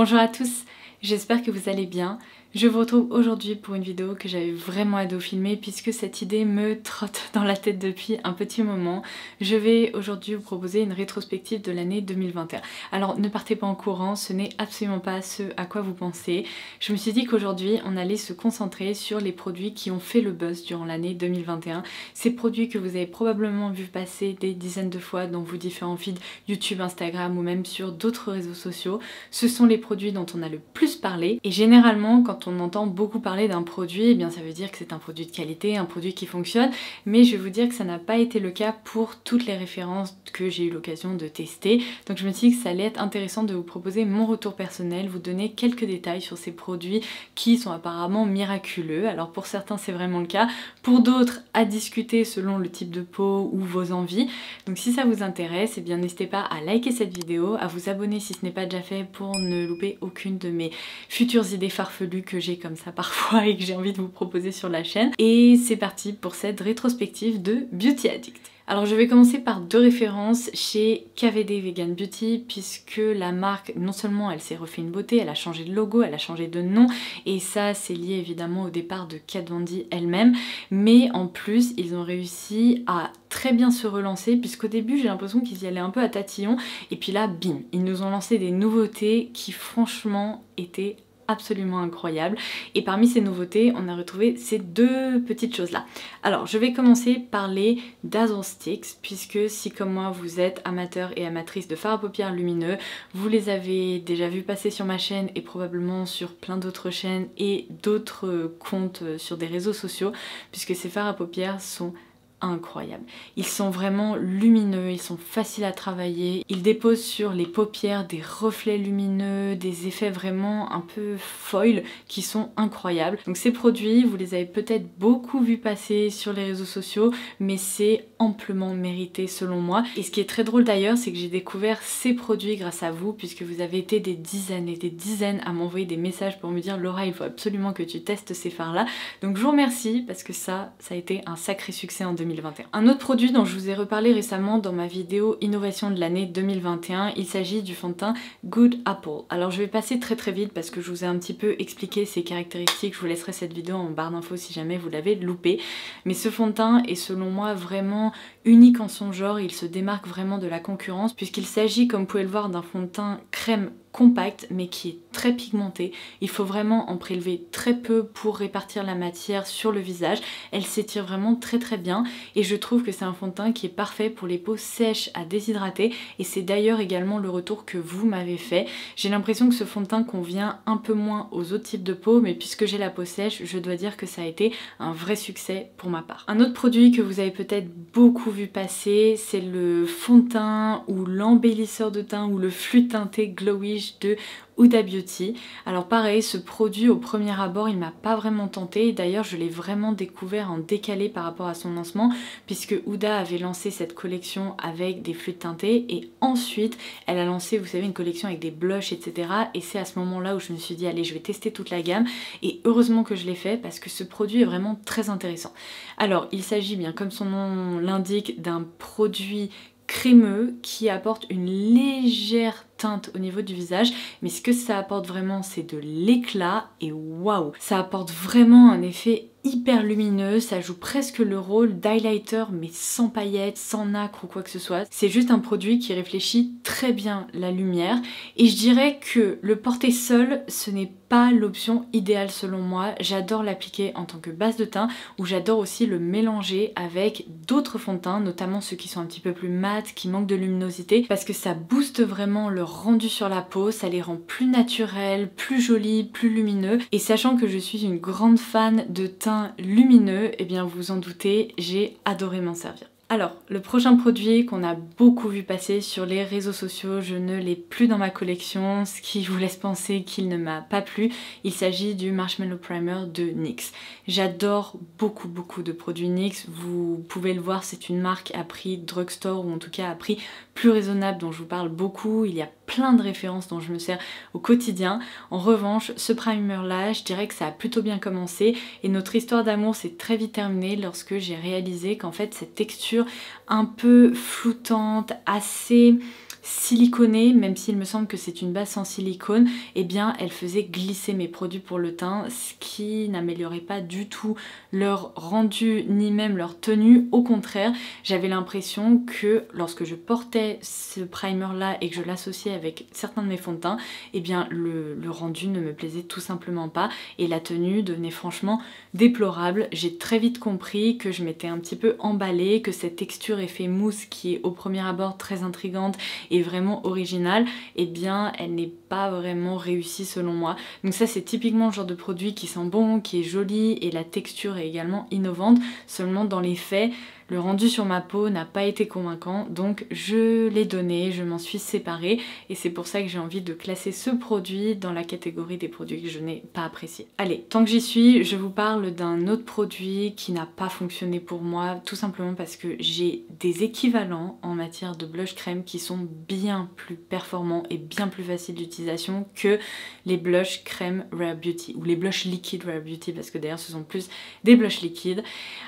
Bonjour à tous, j'espère que vous allez bien. Je vous retrouve aujourd'hui pour une vidéo que j'avais vraiment hâte de filmer puisque cette idée me trotte dans la tête depuis un petit moment. Je vais aujourd'hui vous proposer une rétrospective de l'année 2021. Alors ne partez pas en courant, ce n'est absolument pas ce à quoi vous pensez. Je me suis dit qu'aujourd'hui on allait se concentrer sur les produits qui ont fait le buzz durant l'année 2021. Ces produits que vous avez probablement vu passer des dizaines de fois dans vos différents feeds YouTube, Instagram ou même sur d'autres réseaux sociaux. Ce sont les produits dont on a le plus parlé et généralement quand on entend beaucoup parler d'un produit, eh bien ça veut dire que c'est un produit de qualité, un produit qui fonctionne, mais je vais vous dire que ça n'a pas été le cas pour toutes les références que j'ai eu l'occasion de tester. Donc je me suis dit que ça allait être intéressant de vous proposer mon retour personnel, vous donner quelques détails sur ces produits qui sont apparemment miraculeux. Alors pour certains c'est vraiment le cas, pour d'autres à discuter selon le type de peau ou vos envies. Donc si ça vous intéresse, eh bien n'hésitez pas à liker cette vidéo, à vous abonner si ce n'est pas déjà fait pour ne louper aucune de mes futures idées farfelues que j'ai comme ça parfois et que j'ai envie de vous proposer sur la chaîne. Et c'est parti pour cette rétrospective de Beauty Addict. Alors je vais commencer par deux références chez KVD Vegan Beauty puisque la marque, non seulement elle s'est refait une beauté, elle a changé de logo, elle a changé de nom et ça c'est lié évidemment au départ de Kat Von D elle-même, mais en plus ils ont réussi à très bien se relancer puisqu'au début j'ai l'impression qu'ils y allaient un peu à tatillon et puis là bim, ils nous ont lancé des nouveautés qui franchement étaient absolument incroyable et parmi ces nouveautés on a retrouvé ces deux petites choses là. Alors je vais commencer par les Dazzle Sticks puisque si comme moi vous êtes amateur et amatrice de fard à paupières lumineux, vous les avez déjà vus passer sur ma chaîne et probablement sur plein d'autres chaînes et d'autres comptes sur des réseaux sociaux puisque ces fards à paupières sont incroyables. Ils sont vraiment lumineux, ils sont faciles à travailler, ils déposent sur les paupières des reflets lumineux, des effets vraiment un peu foil qui sont incroyables. Donc ces produits, vous les avez peut-être beaucoup vus passer sur les réseaux sociaux, mais c'est amplement mérité selon moi. Et ce qui est très drôle d'ailleurs, c'est que j'ai découvert ces produits grâce à vous, puisque vous avez été des dizaines et des dizaines à m'envoyer des messages pour me dire Laura, il faut absolument que tu testes ces fards là. Donc je vous remercie parce que ça a été un sacré succès en 2021. Un autre produit dont je vous ai reparlé récemment dans ma vidéo innovation de l'année 2021, il s'agit du fond de teint Good Apple. Alors je vais passer très vite parce que je vous ai un petit peu expliqué ses caractéristiques, je vous laisserai cette vidéo en barre d'infos si jamais vous l'avez loupé. Mais ce fond de teint est selon moi vraiment unique en son genre, il se démarque vraiment de la concurrence puisqu'il s'agit comme vous pouvez le voir d'un fond de teint crème compact mais qui est très pigmenté. Il faut vraiment en prélever très peu pour répartir la matière sur le visage. Elle s'étire vraiment très bien et je trouve que c'est un fond de teint qui est parfait pour les peaux sèches à déshydrater et c'est d'ailleurs également le retour que vous m'avez fait. J'ai l'impression que ce fond de teint convient un peu moins aux autres types de peau mais puisque j'ai la peau sèche, je dois dire que ça a été un vrai succès pour ma part. Un autre produit que vous avez peut-être beaucoup vu passer, c'est le fond de teint ou l'embellisseur de teint ou le flûte teinté Glowish de Huda Beauty. Alors pareil, ce produit au premier abord il m'a pas vraiment tenté, d'ailleurs je l'ai vraiment découvert en décalé par rapport à son lancement puisque Huda avait lancé cette collection avec des flûtes teintées et ensuite elle a lancé, vous savez, une collection avec des blushs etc. Et c'est à ce moment là où je me suis dit allez je vais tester toute la gamme et heureusement que je l'ai fait parce que ce produit est vraiment très intéressant. Alors il s'agit bien comme son nom l'indique d'un produit crémeux qui apporte une légère teinte au niveau du visage, mais ce que ça apporte vraiment c'est de l'éclat et waouh, ça apporte vraiment un effet hyper lumineux, ça joue presque le rôle d'highlighter mais sans paillettes, sans nacre ou quoi que ce soit. C'est juste un produit qui réfléchit très bien la lumière et je dirais que le porter seul ce n'est pas l'option idéale selon moi. J'adore l'appliquer en tant que base de teint ou j'adore aussi le mélanger avec d'autres fonds de teint, notamment ceux qui sont un petit peu plus mat, qui manquent de luminosité parce que ça booste vraiment le rendu sur la peau, ça les rend plus naturels, plus jolis, plus lumineux et sachant que je suis une grande fan de teint lumineux, et bien vous en doutez, j'ai adoré m'en servir. Alors, le prochain produit qu'on a beaucoup vu passer sur les réseaux sociaux, je ne l'ai plus dans ma collection, ce qui vous laisse penser qu'il ne m'a pas plu. Il s'agit du Marshmallow Primer de NYX. J'adore beaucoup de produits NYX, vous pouvez le voir, c'est une marque à prix drugstore ou en tout cas à prix plus raisonnable dont je vous parle beaucoup. Il y a plein de références dont je me sers au quotidien. En revanche, ce primer là, je dirais que ça a plutôt bien commencé et notre histoire d'amour s'est très vite terminée lorsque j'ai réalisé qu'en fait cette texture un peu floutante, assez siliconée, même s'il me semble que c'est une base sans silicone, eh bien elle faisait glisser mes produits pour le teint, ce qui n'améliorait pas du tout leur rendu ni même leur tenue. Au contraire, j'avais l'impression que lorsque je portais ce primer là et que je l'associais avec certains de mes fonds de teint, eh bien le rendu ne me plaisait tout simplement pas et la tenue devenait franchement déplorable. J'ai très vite compris que je m'étais un petit peu emballée, que cette texture effet mousse qui est au premier abord très intrigante et vraiment originale, eh bien elle n'est pas vraiment réussie selon moi. Donc ça c'est typiquement le genre de produit qui sent bon, qui est joli et la texture est également innovante, seulement dans les faits le rendu sur ma peau n'a pas été convaincant, donc je l'ai donné, je m'en suis séparée et c'est pour ça que j'ai envie de classer ce produit dans la catégorie des produits que je n'ai pas appréciés. Allez, tant que j'y suis, je vous parle d'un autre produit qui n'a pas fonctionné pour moi, tout simplement parce que j'ai des équivalents en matière de blush crème qui sont bien plus performants et bien plus faciles d'utilisation que les blush crème Rare Beauty ou les blush liquides Rare Beauty, parce que d'ailleurs ce sont plus des blushs liquides.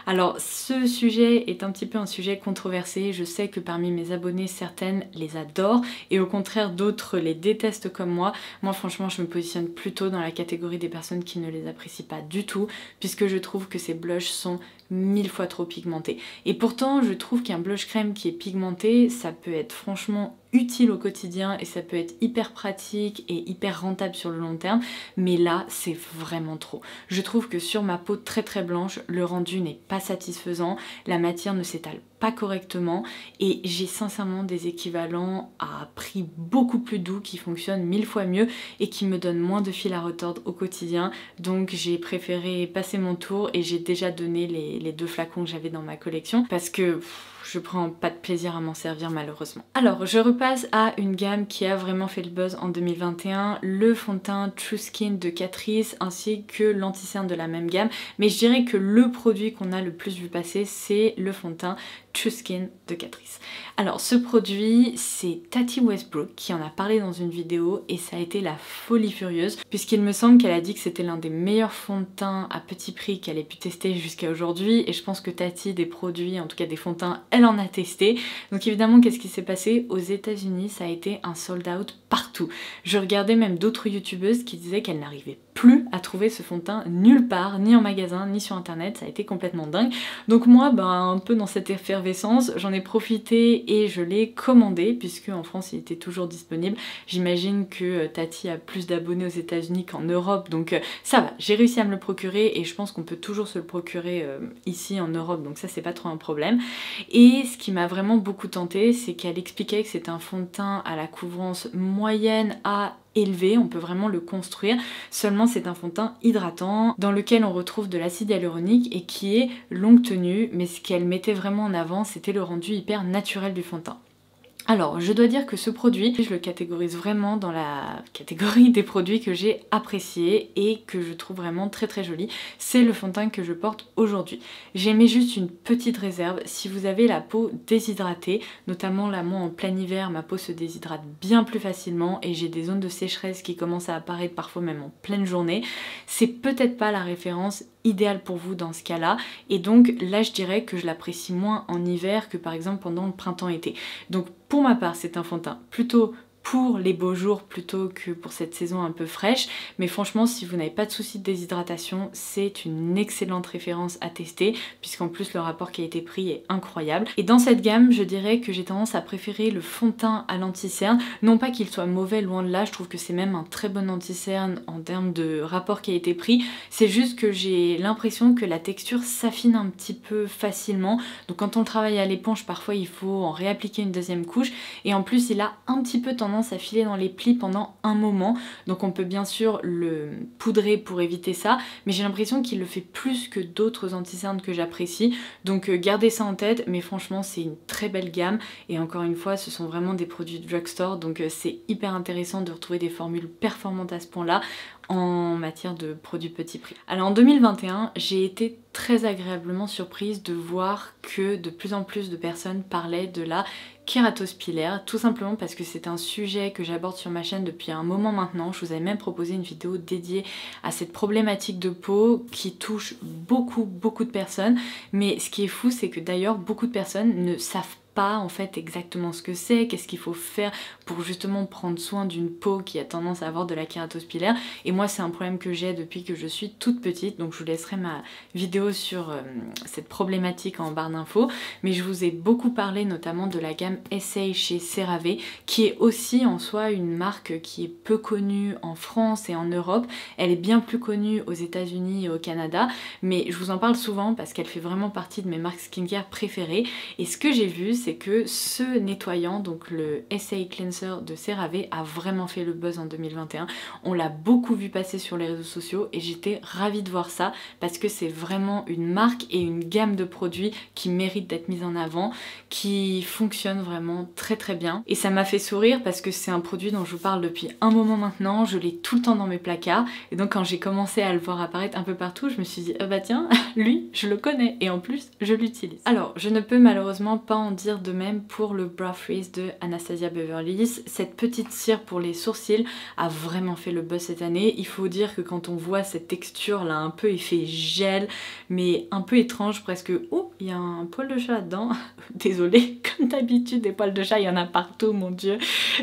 Alors ce sujet est un petit peu un sujet controversé, je sais que parmi mes abonnés certaines les adorent et au contraire d'autres les détestent comme moi. Moi franchement je me positionne plutôt dans la catégorie des personnes qui ne les apprécient pas du tout, puisque je trouve que ces blushs sont 1000 fois trop pigmentés. Et pourtant je trouve qu'un blush crème qui est pigmenté, ça peut être franchement utile au quotidien et ça peut être hyper pratique et hyper rentable sur le long terme, mais là c'est vraiment trop. Je trouve que sur ma peau très blanche, le rendu n'est pas satisfaisant, la matière ne s'étale pas correctement et j'ai sincèrement des équivalents à prix beaucoup plus doux qui fonctionnent 1000 fois mieux et qui me donnent moins de fil à retordre au quotidien. Donc j'ai préféré passer mon tour et j'ai déjà donné les 2 flacons que j'avais dans ma collection parce que je prends pas de plaisir à m'en servir malheureusement. Alors je repasse à une gamme qui a vraiment fait le buzz en 2021, le fond de teint True Skin de Catrice ainsi que l'anti-cerne de la même gamme, mais je dirais que le produit qu'on a le plus vu passer c'est le fond de teint True Skin de Catrice. Alors ce produit c'est Tati Westbrook qui en a parlé dans une vidéo et ça a été la folie furieuse puisqu'il me semble qu'elle a dit que c'était l'un des meilleurs fonds de teint à petit prix qu'elle ait pu tester jusqu'à aujourd'hui et je pense que Tati des produits, en tout cas des fonds de teint, elle en a testé. Donc évidemment qu'est-ce qui s'est passé aux États-Unis, ça a été un sold out partout. Je regardais même d'autres youtubeuses qui disaient qu'elles n'arrivaient plus à trouver ce fond de teint nulle part, ni en magasin, ni sur internet, ça a été complètement dingue. Donc moi, un peu dans cette effervescence, j'en ai profité et je l'ai commandé, puisque en France il était toujours disponible. J'imagine que Tati a plus d'abonnés aux États-Unis qu'en Europe, donc ça va, j'ai réussi à me le procurer et je pense qu'on peut toujours se le procurer ici en Europe, donc ça c'est pas trop un problème. Et ce qui m'a vraiment beaucoup tenté, c'est qu'elle expliquait que c'est un fond de teint à la couvrance moyenne à élevé, on peut vraiment le construire, seulement c'est un fond de teint hydratant dans lequel on retrouve de l'acide hyaluronique et qui est longue tenue, mais ce qu'elle mettait vraiment en avant c'était le rendu hyper naturel du fond de teint. Alors, je dois dire que ce produit, je le catégorise vraiment dans la catégorie des produits que j'ai appréciés et que je trouve vraiment très joli. C'est le fond de teint que je porte aujourd'hui. J'émets juste une petite réserve. Si vous avez la peau déshydratée, notamment là, moi en plein hiver, ma peau se déshydrate bien plus facilement et j'ai des zones de sécheresse qui commencent à apparaître parfois même en pleine journée, c'est peut-être pas la référence idéal pour vous dans ce cas-là et donc là je dirais que je l'apprécie moins en hiver que par exemple pendant le printemps-été. Donc pour ma part c'est un fond de teint plutôt pour les beaux jours plutôt que pour cette saison un peu fraîche, mais franchement si vous n'avez pas de soucis de déshydratation c'est une excellente référence à tester puisqu'en plus le rapport qualité-prix est incroyable. Et dans cette gamme je dirais que j'ai tendance à préférer le fond de teint à l'anti-cerne, non pas qu'il soit mauvais, loin de là, je trouve que c'est même un très bon anti-cerne en termes de rapport qualité-prix, c'est juste que j'ai l'impression que la texture s'affine un petit peu facilement, donc quand on le travaille à l'éponge parfois il faut en réappliquer une deuxième couche et en plus il a un petit peu tendance à filer dans les plis pendant un moment, donc on peut bien sûr le poudrer pour éviter ça, mais j'ai l'impression qu'il le fait plus que d'autres anti-cernes que j'apprécie, donc gardez ça en tête, mais franchement c'est une très belle gamme et encore une fois ce sont vraiment des produits de drugstore, donc c'est hyper intéressant de retrouver des formules performantes à ce point là en matière de produits petit prix. Alors en 2021 j'ai été très agréablement surprise de voir que de plus en plus de personnes parlaient de la kératose pilaire, tout simplement parce que c'est un sujet que j'aborde sur ma chaîne depuis un moment maintenant. Je vous avais même proposé une vidéo dédiée à cette problématique de peau qui touche beaucoup de personnes, mais ce qui est fou c'est que d'ailleurs beaucoup de personnes ne savent pas en fait exactement ce que c'est, qu'est-ce qu'il faut faire pour justement prendre soin d'une peau qui a tendance à avoir de la kératose pilaire. Et moi c'est un problème que j'ai depuis que je suis toute petite, donc je vous laisserai ma vidéo sur cette problématique en barre d'infos. Mais je vous ai beaucoup parlé notamment de la gamme Essay chez CeraVe, qui est aussi en soi une marque qui est peu connue en France et en Europe. Elle est bien plus connue aux États-Unis et au Canada, mais je vous en parle souvent parce qu'elle fait vraiment partie de mes marques skincare préférées. Et ce que j'ai vu, c'est que ce nettoyant, donc le Essay Cleanser de CeraVe, a vraiment fait le buzz en 2021. On l'a beaucoup vu passer sur les réseaux sociaux et j'étais ravie de voir ça parce que c'est vraiment une marque et une gamme de produits qui mérite d'être mise en avant, qui fonctionne vraiment très très bien. Et ça m'a fait sourire parce que c'est un produit dont je vous parle depuis un moment maintenant, je l'ai tout le temps dans mes placards et donc quand j'ai commencé à le voir apparaître un peu partout, je me suis dit ah bah tiens, lui je le connais et en plus je l'utilise. Alors je ne peux malheureusement pas en dire de même pour le Brow Freeze de Anastasia Beverly Hills. Cette petite cire pour les sourcils a vraiment fait le buzz cette année. Il faut dire que quand on voit cette texture là un peu effet gel mais un peu étrange presque, oh il y a un poil de chat là-dedans, désolée, comme d'habitude des poils de chat il y en a partout mon dieu,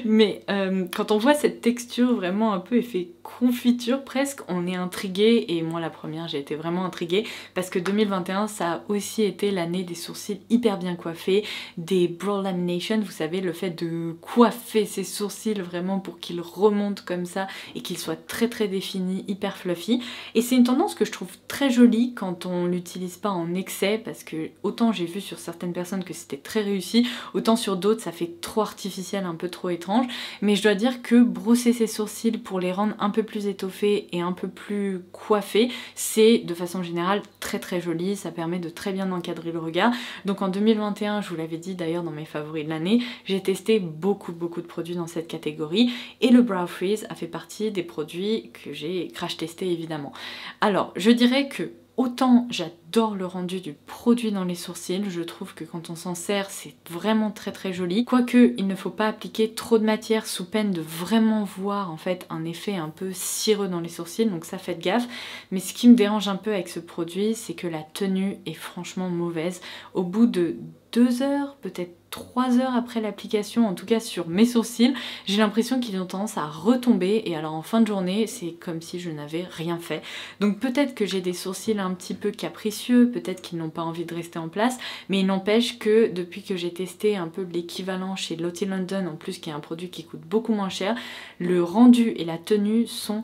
mais quand on voit cette texture vraiment un peu effet confiture presque, on est intrigué et moi la première j'ai été vraiment intriguée parce que 2021 ça a aussi été l'année des sourcils hyper bien coiffés, des brow lamination, vous savez le fait de coiffer ses sourcils vraiment pour qu'ils remontent comme ça et qu'ils soient très très définis, hyper fluffy. Et c'est une tendance que je trouve très jolie quand on l'utilise pas en excès parce que autant j'ai vu sur certaines personnes que c'était très réussi, autant sur d'autres ça fait trop artificiel, un peu trop étrange. Mais je dois dire que brosser ses sourcils pour les rendre un peu plus étoffés et un peu plus coiffés, c'est de façon générale très très joli, ça permet de très bien encadrer le regard. Donc en 2021, je vous l'avais dit d'ailleurs dans mes favoris de l'année, j'ai testé beaucoup de produits dans cette catégorie et le Brow Freeze a fait partie des produits que j'ai crash testé évidemment. Alors je dirais que autant j'adore le rendu du produit dans les sourcils, je trouve que quand on s'en sert c'est vraiment très très joli. Quoique il ne faut pas appliquer trop de matière sous peine de vraiment voir en fait un effet un peu cireux dans les sourcils, donc ça faites gaffe. Mais ce qui me dérange un peu avec ce produit c'est que la tenue est franchement mauvaise. Au bout de 2 heures, peut-être 3 heures après l'application, en tout cas sur mes sourcils, j'ai l'impression qu'ils ont tendance à retomber et alors en fin de journée c'est comme si je n'avais rien fait. Donc peut-être que j'ai des sourcils un petit peu capricieux, peut-être qu'ils n'ont pas envie de rester en place, mais il n'empêche que depuis que j'ai testé un peu l'équivalent chez Lottie London, en plus qui est un produit qui coûte beaucoup moins cher, le rendu et la tenue sont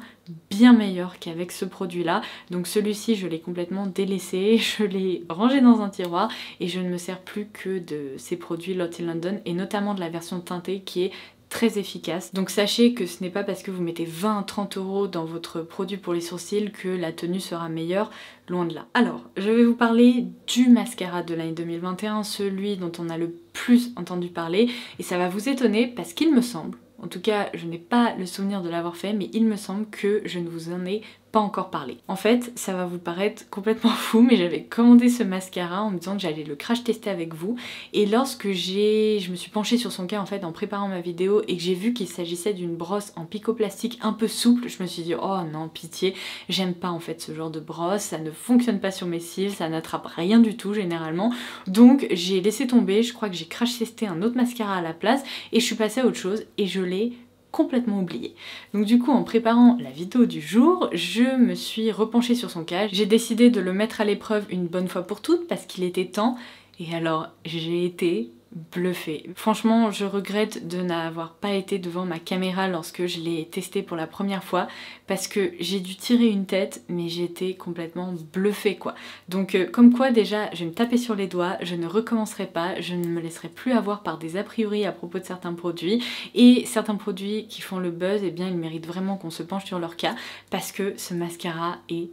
bien meilleur qu'avec ce produit là. Donc celui-ci je l'ai complètement délaissé, je l'ai rangé dans un tiroir et je ne me sers plus que de ces produits Lottie London et notamment de la version teintée qui est très efficace. Donc sachez que ce n'est pas parce que vous mettez 20 à 30 € dans votre produit pour les sourcils que la tenue sera meilleure, loin de là. Alors je vais vous parler du mascara de l'année 2021, celui dont on a le plus entendu parler et ça va vous étonner parce qu'il me semble, en tout cas je n'ai pas le souvenir de l'avoir fait, mais il me semble que je ne vous en ai pas encore parlé. En fait, ça va vous paraître complètement fou, mais j'avais commandé ce mascara en me disant que j'allais le crash tester avec vous. Et lorsque je me suis penchée sur son cas en fait en préparant ma vidéo et que j'ai vu qu'il s'agissait d'une brosse en picoplastique un peu souple, je me suis dit oh non pitié, j'aime pas en fait ce genre de brosse, ça ne fonctionne pas sur mes cils, ça n'attrape rien du tout généralement. Donc j'ai laissé tomber, je crois que j'ai crash testé un autre mascara à la place et je suis passée à autre chose et je l'ai complètement oublié. Donc du coup en préparant la vidéo du jour, je me suis repenchée sur son cas, j'ai décidé de le mettre à l'épreuve une bonne fois pour toutes parce qu'il était temps et alors j'ai été bluffée. Franchement je regrette de n'avoir pas été devant ma caméra lorsque je l'ai testé pour la première fois parce que j'ai dû tirer une tête mais j'étais complètement bluffée quoi. Donc comme quoi déjà je vais me taper sur les doigts, je ne recommencerai pas, je ne me laisserai plus avoir par des a priori à propos de certains produits et certains produits qui font le buzz, eh bien ils méritent vraiment qu'on se penche sur leur cas parce que ce mascara est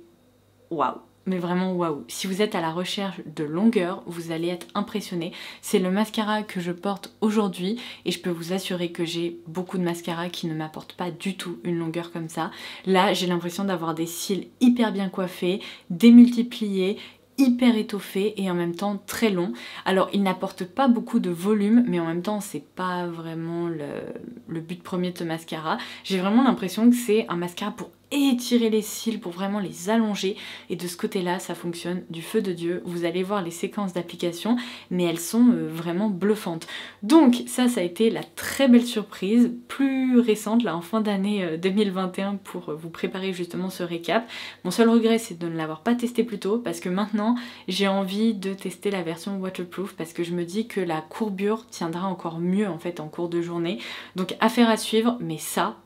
waouh. Mais vraiment waouh. Si vous êtes à la recherche de longueur, vous allez être impressionné. C'est le mascara que je porte aujourd'hui et je peux vous assurer que j'ai beaucoup de mascaras qui ne m'apportent pas du tout une longueur comme ça. Là, j'ai l'impression d'avoir des cils hyper bien coiffés, démultipliés, hyper étoffé et en même temps très long. Alors il n'apporte pas beaucoup de volume mais en même temps c'est pas vraiment le but premier de ce mascara. J'ai vraiment l'impression que c'est un mascara pour étirer les cils pour vraiment les allonger et de ce côté là ça fonctionne du feu de Dieu. Vous allez voir les séquences d'application mais elles sont vraiment bluffantes. Donc ça a été la très belle surprise plus récente là en fin d'année 2021 pour vous préparer justement ce récap. Mon seul regret c'est de ne l'avoir pas testé plus tôt parce que maintenant j'ai envie de tester la version waterproof parce que je me dis que la courbure tiendra encore mieux en fait en cours de journée. Donc affaire à suivre, mais ça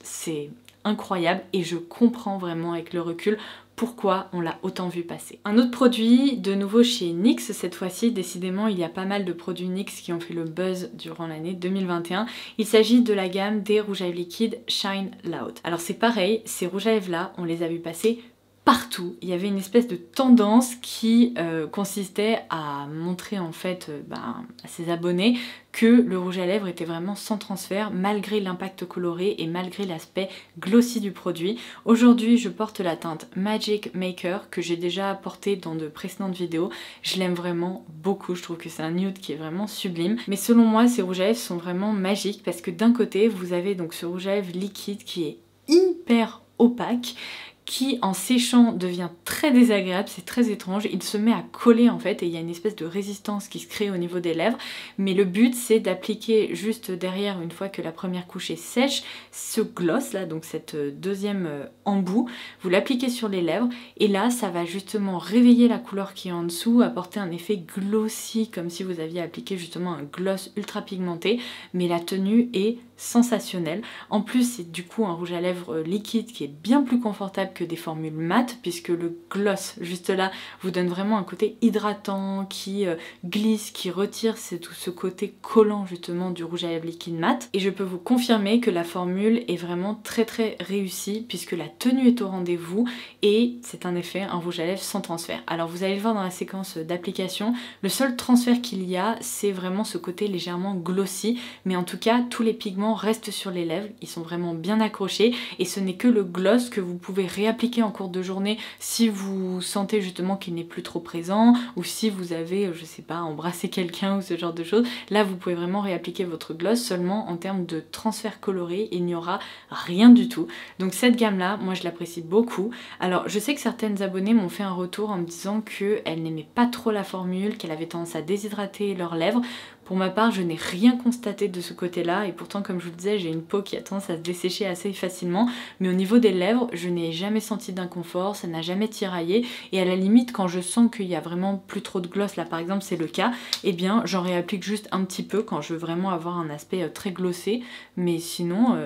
c'est incroyable et je comprends vraiment avec le recul pourquoi on l'a autant vu passer. Un autre produit, de nouveau chez NYX cette fois-ci, décidément il y a pas mal de produits NYX qui ont fait le buzz durant l'année 2021. Il s'agit de la gamme des rouges à lèvres liquides Shine Loud. Alors c'est pareil, ces rouges à lèvres là, on les a vus passer partout. Il y avait une espèce de tendance qui consistait à montrer en fait à ses abonnés que le rouge à lèvres était vraiment sans transfert malgré l'impact coloré et malgré l'aspect glossy du produit. Aujourd'hui je porte la teinte Magic Maker que j'ai déjà portée dans de précédentes vidéos. Je l'aime vraiment beaucoup, je trouve que c'est un nude qui est vraiment sublime. Mais selon moi ces rouges à lèvres sont vraiment magiques parce que d'un côté vous avez donc ce rouge à lèvres liquide qui est hyper opaque, qui en séchant devient très désagréable, c'est très étrange, il se met à coller en fait et il y a une espèce de résistance qui se crée au niveau des lèvres, mais le but c'est d'appliquer juste derrière, une fois que la première couche est sèche, ce gloss là, donc cette deuxième embout, vous l'appliquez sur les lèvres et là ça va justement réveiller la couleur qui est en dessous, apporter un effet glossy comme si vous aviez appliqué justement un gloss ultra pigmenté, mais la tenue est sensationnelle. En plus c'est du coup un rouge à lèvres liquide qui est bien plus confortable que des formules mates puisque le gloss juste là vous donne vraiment un côté hydratant qui glisse, qui retire, c'est tout ce côté collant justement du rouge à lèvres liquide mat. Et je peux vous confirmer que la formule est vraiment très réussie puisque la tenue est au rendez-vous et c'est en effet un rouge à lèvres sans transfert. Alors vous allez le voir dans la séquence d'application, le seul transfert qu'il y a c'est vraiment ce côté légèrement glossy, mais en tout cas tous les pigments restent sur les lèvres, ils sont vraiment bien accrochés et ce n'est que le gloss que vous pouvez réappliquer en cours de journée si vous sentez justement qu'il n'est plus trop présent ou si vous avez, je sais pas, embrassé quelqu'un ou ce genre de choses. Là vous pouvez vraiment réappliquer votre gloss, seulement en termes de transfert coloré il n'y aura rien du tout. Donc cette gamme là, moi je l'apprécie beaucoup. Alors je sais que certaines abonnées m'ont fait un retour en me disant qu'elles n'aimaient pas trop la formule, qu'elle avait tendance à déshydrater leurs lèvres. Pour ma part, je n'ai rien constaté de ce côté-là et pourtant, comme je vous le disais, j'ai une peau qui a tendance à se dessécher assez facilement. Mais au niveau des lèvres, je n'ai jamais senti d'inconfort, ça n'a jamais tiraillé. Et à la limite, quand je sens qu'il y a vraiment plus trop de gloss, là par exemple c'est le cas, eh bien j'en réapplique juste un petit peu quand je veux vraiment avoir un aspect très glossé. Mais sinon...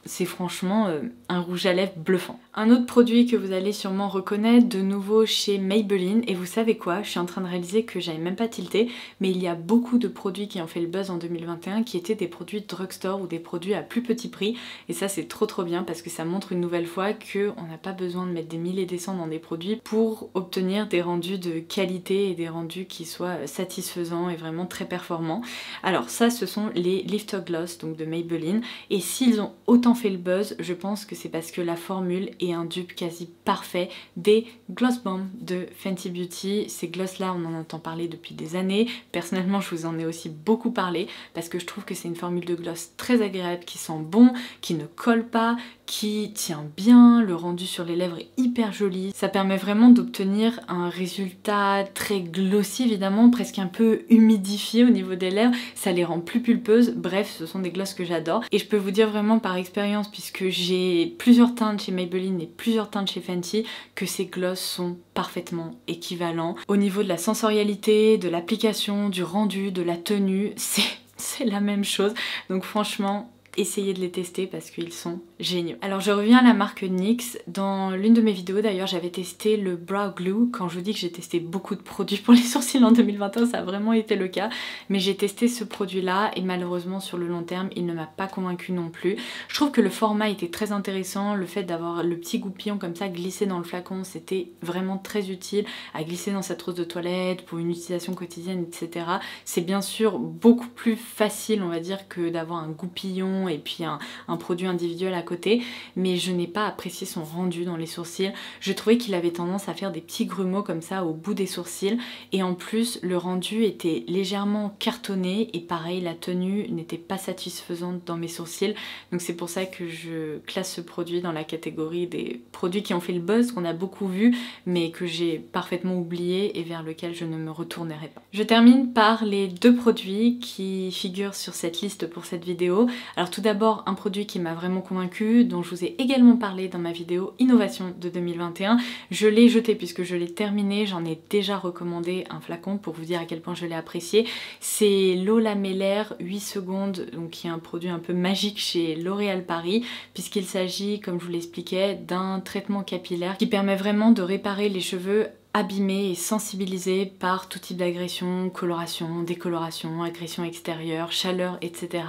c'est franchement un rouge à lèvres bluffant. Un autre produit que vous allez sûrement reconnaître, de nouveau chez Maybelline, et vous savez quoi, je suis en train de réaliser que j'avais même pas tilté, mais il y a beaucoup de produits qui ont fait le buzz en 2021 qui étaient des produits de drugstore ou des produits à plus petit prix, et ça c'est trop bien parce que ça montre une nouvelle fois qu'on n'a pas besoin de mettre des milliers et des cents dans des produits pour obtenir des rendus de qualité et des rendus qui soient satisfaisants et vraiment très performants. Alors ça ce sont les Lifter Gloss donc de Maybelline, et s'ils ont autant fait le buzz, je pense que c'est parce que la formule est un dupe quasi parfait des Gloss Bomb de Fenty Beauty. Ces gloss là on en entend parler depuis des années, personnellement je vous en ai aussi beaucoup parlé parce que je trouve que c'est une formule de gloss très agréable, qui sent bon, qui ne colle pas, qui tient bien, le rendu sur les lèvres est hyper joli, ça permet vraiment d'obtenir un résultat très glossy évidemment, presque un peu humidifié au niveau des lèvres, ça les rend plus pulpeuses. Bref, ce sont des glosses que j'adore et je peux vous dire vraiment par expérience, puisque j'ai plusieurs teintes chez Maybelline et plusieurs teintes chez Fenty, que ces glosses sont parfaitement équivalents. Au niveau de la sensorialité, de l'application, du rendu, de la tenue, c'est la même chose. Donc franchement, essayez de les tester parce qu'ils sont géniaux. Alors je reviens à la marque NYX. Dans l'une de mes vidéos d'ailleurs j'avais testé le Brow Glue. Quand je vous dis que j'ai testé beaucoup de produits pour les sourcils en 2021, ça a vraiment été le cas. Mais j'ai testé ce produit là et malheureusement sur le long terme il ne m'a pas convaincu non plus. Je trouve que le format était très intéressant. Le fait d'avoir le petit goupillon comme ça glissé dans le flacon, c'était vraiment très utile à glisser dans sa trousse de toilette pour une utilisation quotidienne, etc. C'est bien sûr beaucoup plus facile on va dire que d'avoir un goupillon fond et puis un produit individuel à côté, mais je n'ai pas apprécié son rendu dans les sourcils. Je trouvais qu'il avait tendance à faire des petits grumeaux comme ça au bout des sourcils, et en plus le rendu était légèrement cartonné et pareil la tenue n'était pas satisfaisante dans mes sourcils, donc c'est pour ça que je classe ce produit dans la catégorie des produits qui ont fait le buzz, qu'on a beaucoup vu mais que j'ai parfaitement oublié et vers lequel je ne me retournerai pas. Je termine par les deux produits qui figurent sur cette liste pour cette vidéo. Alors tout d'abord un produit qui m'a vraiment convaincue, dont je vous ai également parlé dans ma vidéo Innovation de 2021. Je l'ai jeté puisque je l'ai terminé, j'en ai déjà recommandé un flacon pour vous dire à quel point je l'ai apprécié. C'est l'eau lamellaire 8 secondes, donc qui est un produit un peu magique chez L'Oréal Paris, puisqu'il s'agit, comme je vous l'expliquais, d'un traitement capillaire qui permet vraiment de réparer les cheveux abîmés et sensibilisés par tout type d'agression, coloration, décoloration, agression extérieure, chaleur, etc.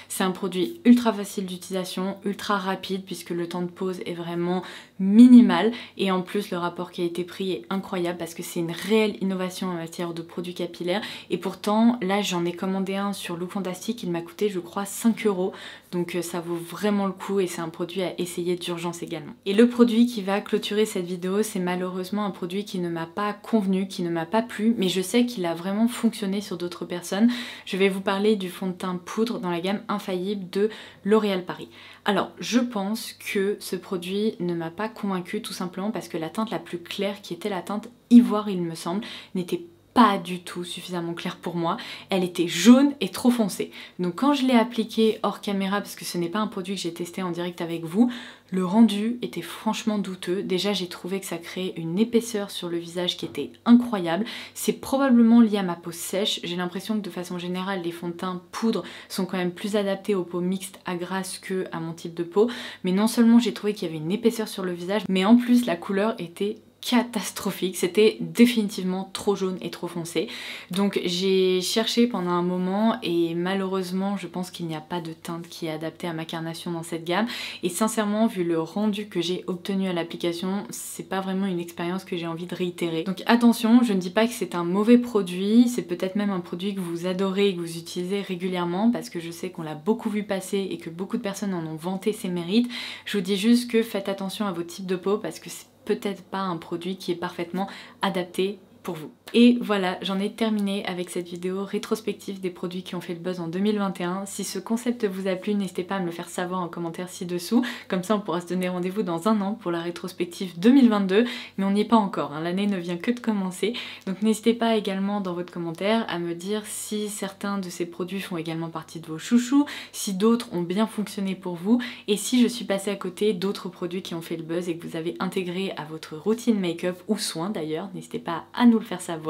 C'est un produit ultra facile d'utilisation, ultra rapide puisque le temps de pause est vraiment minimal, et en plus le rapport qualité-prix est incroyable parce que c'est une réelle innovation en matière de produits capillaires, et pourtant là j'en ai commandé un sur Look Fantastic, il m'a coûté je crois 5 €, donc ça vaut vraiment le coup et c'est un produit à essayer d'urgence également. Et le produit qui va clôturer cette vidéo, c'est malheureusement un produit qui ne m'a pas convenu, qui ne m'a pas plu, mais je sais qu'il a vraiment fonctionné sur d'autres personnes. Je vais vous parler du fond de teint poudre dans la gamme Infaillible de L'Oréal Paris. Alors je pense que ce produit ne m'a pas convaincue tout simplement parce que la teinte la plus claire, qui était la teinte ivoire il me semble, n'était pas du tout suffisamment claire pour moi, elle était jaune et trop foncée. Donc quand je l'ai appliqué hors caméra, parce que ce n'est pas un produit que j'ai testé en direct avec vous, le rendu était franchement douteux. Déjà j'ai trouvé que ça créait une épaisseur sur le visage qui était incroyable. C'est probablement lié à ma peau sèche. J'ai l'impression que de façon générale les fonds de teint poudre sont quand même plus adaptés aux peaux mixtes à grasse que à mon type de peau. Mais non seulement j'ai trouvé qu'il y avait une épaisseur sur le visage, mais en plus la couleur était catastrophique, c'était définitivement trop jaune et trop foncé. Donc j'ai cherché pendant un moment et malheureusement je pense qu'il n'y a pas de teinte qui est adaptée à ma carnation dans cette gamme, et sincèrement vu le rendu que j'ai obtenu à l'application, c'est pas vraiment une expérience que j'ai envie de réitérer. Donc attention, je ne dis pas que c'est un mauvais produit, c'est peut-être même un produit que vous adorez et que vous utilisez régulièrement parce que je sais qu'on l'a beaucoup vu passer et que beaucoup de personnes en ont vanté ses mérites. Je vous dis juste que faites attention à votre type de peau parce que c'est peut-être pas un produit qui est parfaitement adapté pour vous. Et voilà, j'en ai terminé avec cette vidéo rétrospective des produits qui ont fait le buzz en 2021. Si ce concept vous a plu, n'hésitez pas à me le faire savoir en commentaire ci-dessous. Comme ça on pourra se donner rendez-vous dans un an pour la rétrospective 2022. Mais on n'y est pas encore, hein. L'année ne vient que de commencer. Donc n'hésitez pas également dans votre commentaire à me dire si certains de ces produits font également partie de vos chouchous, si d'autres ont bien fonctionné pour vous, et si je suis passée à côté d'autres produits qui ont fait le buzz et que vous avez intégré à votre routine make-up ou soin d'ailleurs. N'hésitez pas à nous le faire savoir.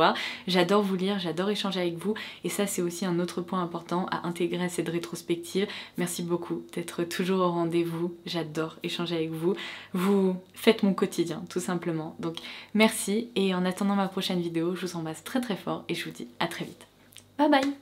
J'adore vous lire, j'adore échanger avec vous, et ça c'est aussi un autre point important à intégrer à cette rétrospective. Merci beaucoup d'être toujours au rendez-vous, j'adore échanger avec vous. Vous faites mon quotidien tout simplement. Donc merci, et en attendant ma prochaine vidéo, je vous embrasse très très fort et je vous dis à très vite. Bye bye.